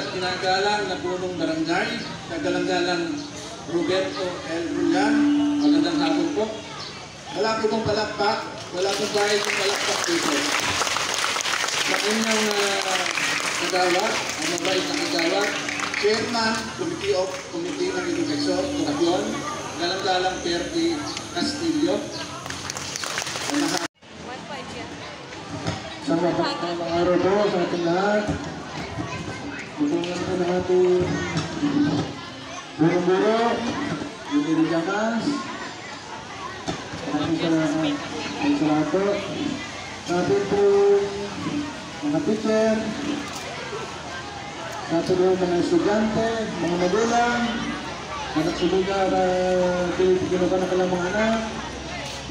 at ginagalang na punong barangay, kagalang-galang Roberto L. Rulan. Magandang hapon po. Wala po pong palakpak, wala pong bahid ng palakpak dito. Sa inyong kagawad, ang mabait na kagawad, Chairman, Committee ng Edukasyon, Edukasyon, galang-galang Perdi Castillo. Sa mga araw po sa ating lahat, tutungan po ng ating buro-buro, yung Jamas, maraming salamat po. Sa ating po mga teacher, sa ating po mga estudyante, mga magulang, nagsubuga na kinuha na kalang mga anak,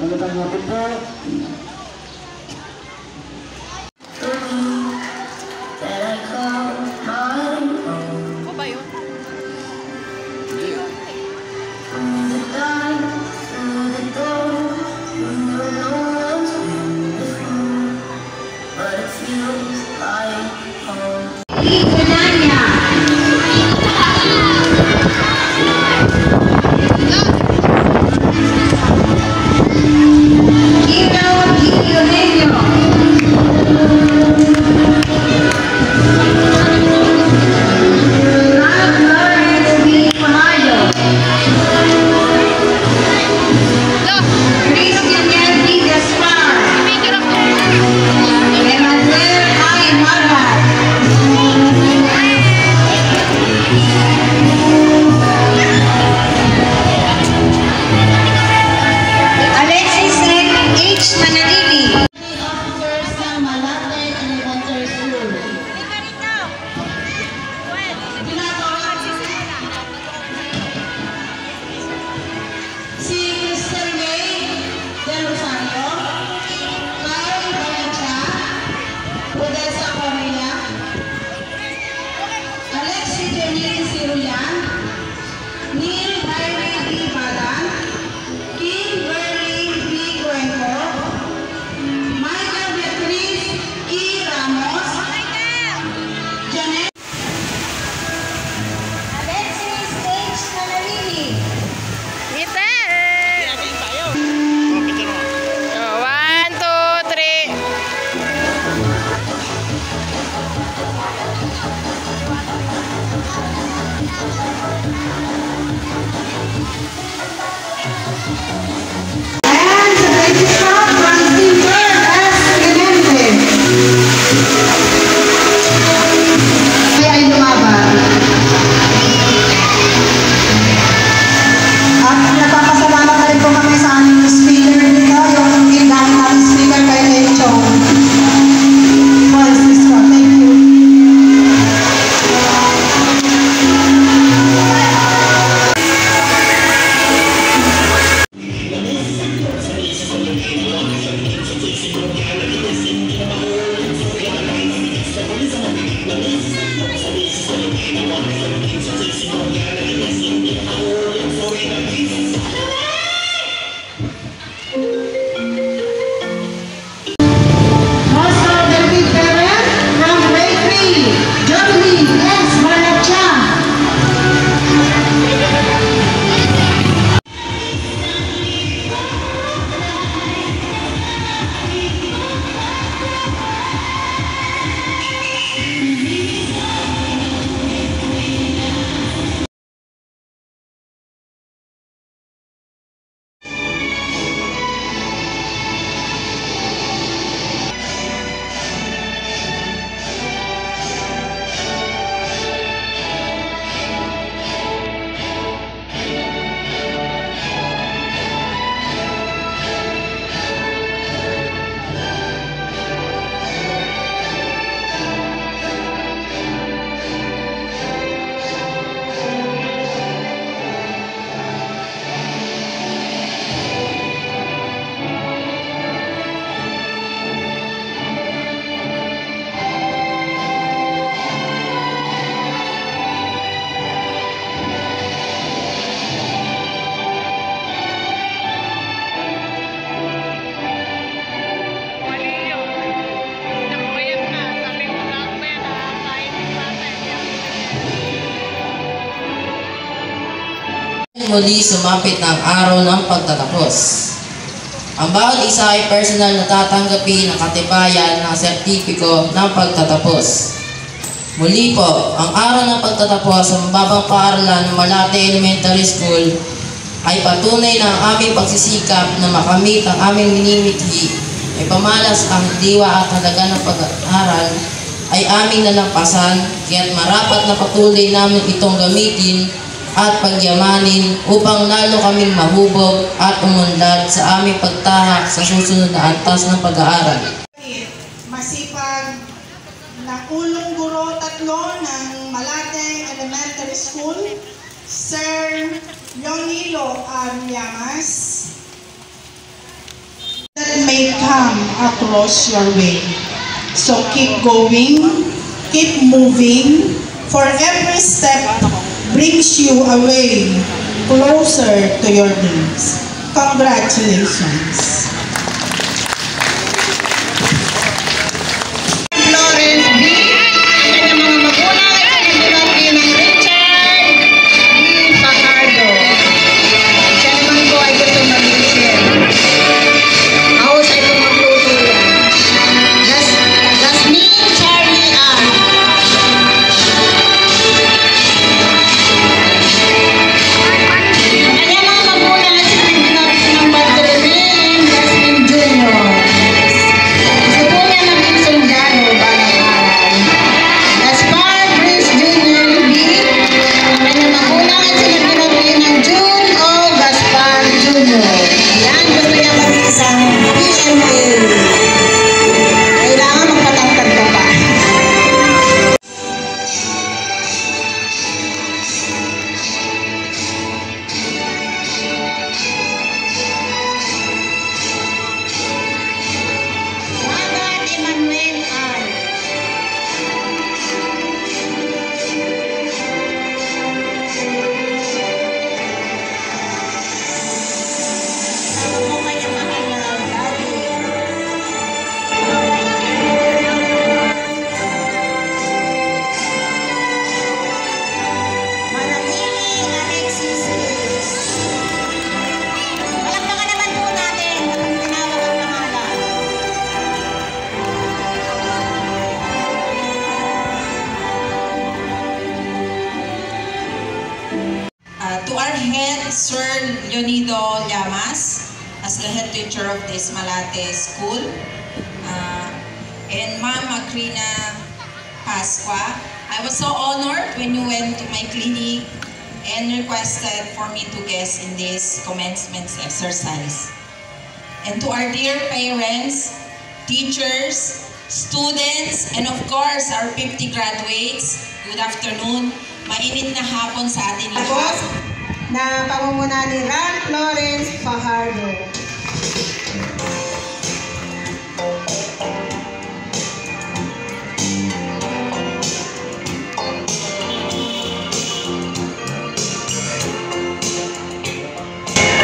magandang hapon po. Ngayon muli sumapit ng araw ng pagtatapos. Ang bawat isa ay personal na tatanggapin ang katibayan ng sertipiko ng pagtatapos. Muli po, ang araw ng pagtatapos sa mababang paaralan ng Malate Elementary School ay patunay na ang aming pagsisikap na makamit ang aming minimithi ay pamalas ang diwa at halaga ng pag-aaral ay aming nalampasan, kaya't marapat na patuloy namin itong gamitin at pagyamanin upang lalo kaming mahubog at umunlad sa aming pagtahak sa susunod na antas ng pag-aaral. Masipag na ulong guro 3 ng Malate Elementary School, Sir Leonilo Llamas, that may come across your way. So keep going, keep moving, for every step brings you away closer to your dreams. Congratulations. Florence B. Ang mga magulang ay pinag-pinag ng Richard B. Fajardo. Siya naman po ay gusto mag-share. Ahos ay magluto yan. Jasmine Cherry R. Kanya mga magulang ay pinag-pinag ng Bartolome Jasmine Jr. Gusto po niya maging sundalo balang araw. Gaspar Brice Jr. B. Ang kanyang magulang ay pinag-pinag ng June O. Gaspar Jr. Yan, gusto niya maging isang PMA. Kailangan magpatangkad ka pa. Magat Emmanuel R. Sama mo kanyang mahal na daddy. Manamili Alexis Cruz. Palakpakan naman po natin kapag tinawag ang pangalan. To our head, Sir Leonido Llamas, as the head teacher of this Malate school, and Ma'am Macrina Pasqua, I was so honored when you went to my clinic and requested for me to guest in this commencement exercise. And to our dear parents, teachers, students, and of course, our 50 graduates, good afternoon. Mainit na hapon sa atin Tapos, lahat. na pamumuna ni Ram Florence Fajardo.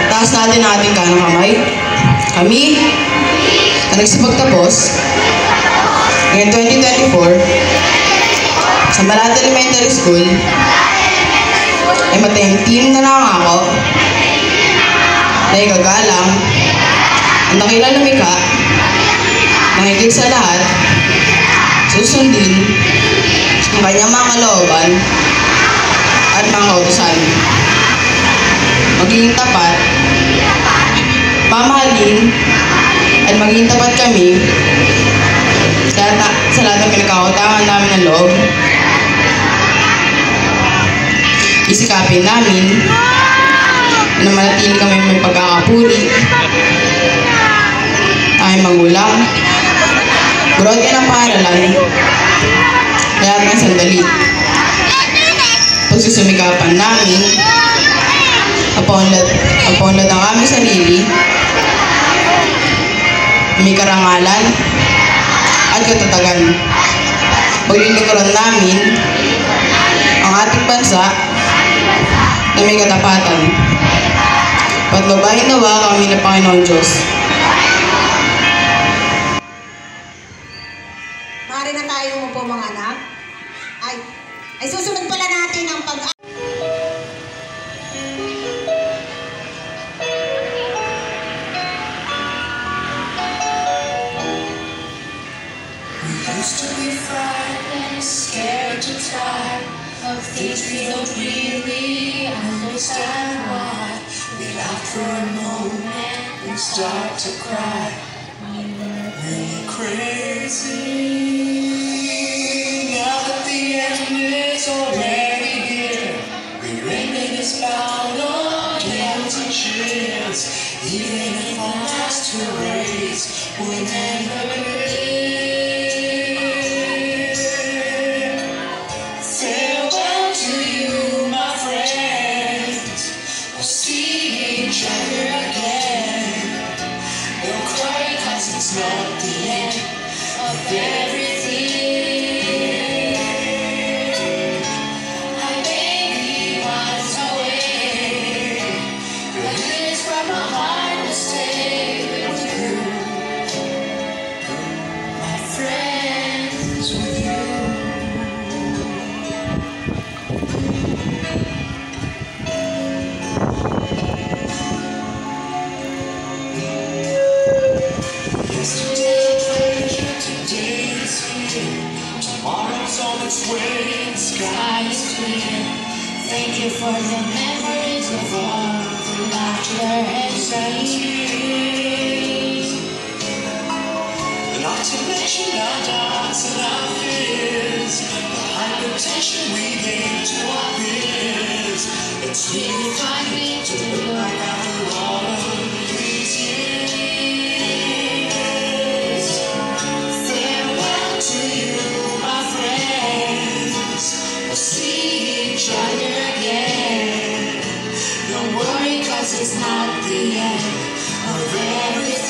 Taas natin ang ating kanang kamay. Kami, na nagsipagtapos, ngayon 2024, sa Malate Elementary School, ay matahimtim na nangako, na igagalang, ang dakilang lumika, nangigig sa lahat, susundin, ang kanyang mga kalooban, at mga kautusan. Magiging tapat, mamahalin, at magiging tapat kami sa lahat ng pinagkakautangan namin ng loob. Isikapin namin na manatili kami may pagkakapuri, tayong magulang, buruan ka ng paaralan, lahat ng sandali. Pagsusumikapan namin, pagpaunlad ang aming sarili, may karangalan at katatagan. Paglilingkuran namin ang ating bansa na may katapatan. Patnubayan nawa kami ng Panginoon Diyos. Maaari na tayo mo po mga anak. Ay susunod pala natin ang we don't really understand why we laugh for a moment and start to cry. We're crazy. Now that the end is already here, we're ending this bout of guilty cheers. Even if our last to raise will never clear. Farewell to you, my friends. We'll see each other again. Don't cry, 'cause it's not the end of everything. I maybe was away, but it's from my heart to stay with you, my friends, with you. Yesterday pleasure, today is here. Tomorrow's on its way, the sky is clear. Thank you for the memories of all the laughter and tears. Not to mention our doubts and our fears, the hypertension we gave to our peers. It's really funny to look back after all of these years. Farewell to you, my friends. We'll see each other again. Don't worry, 'cause it's not the end of everything.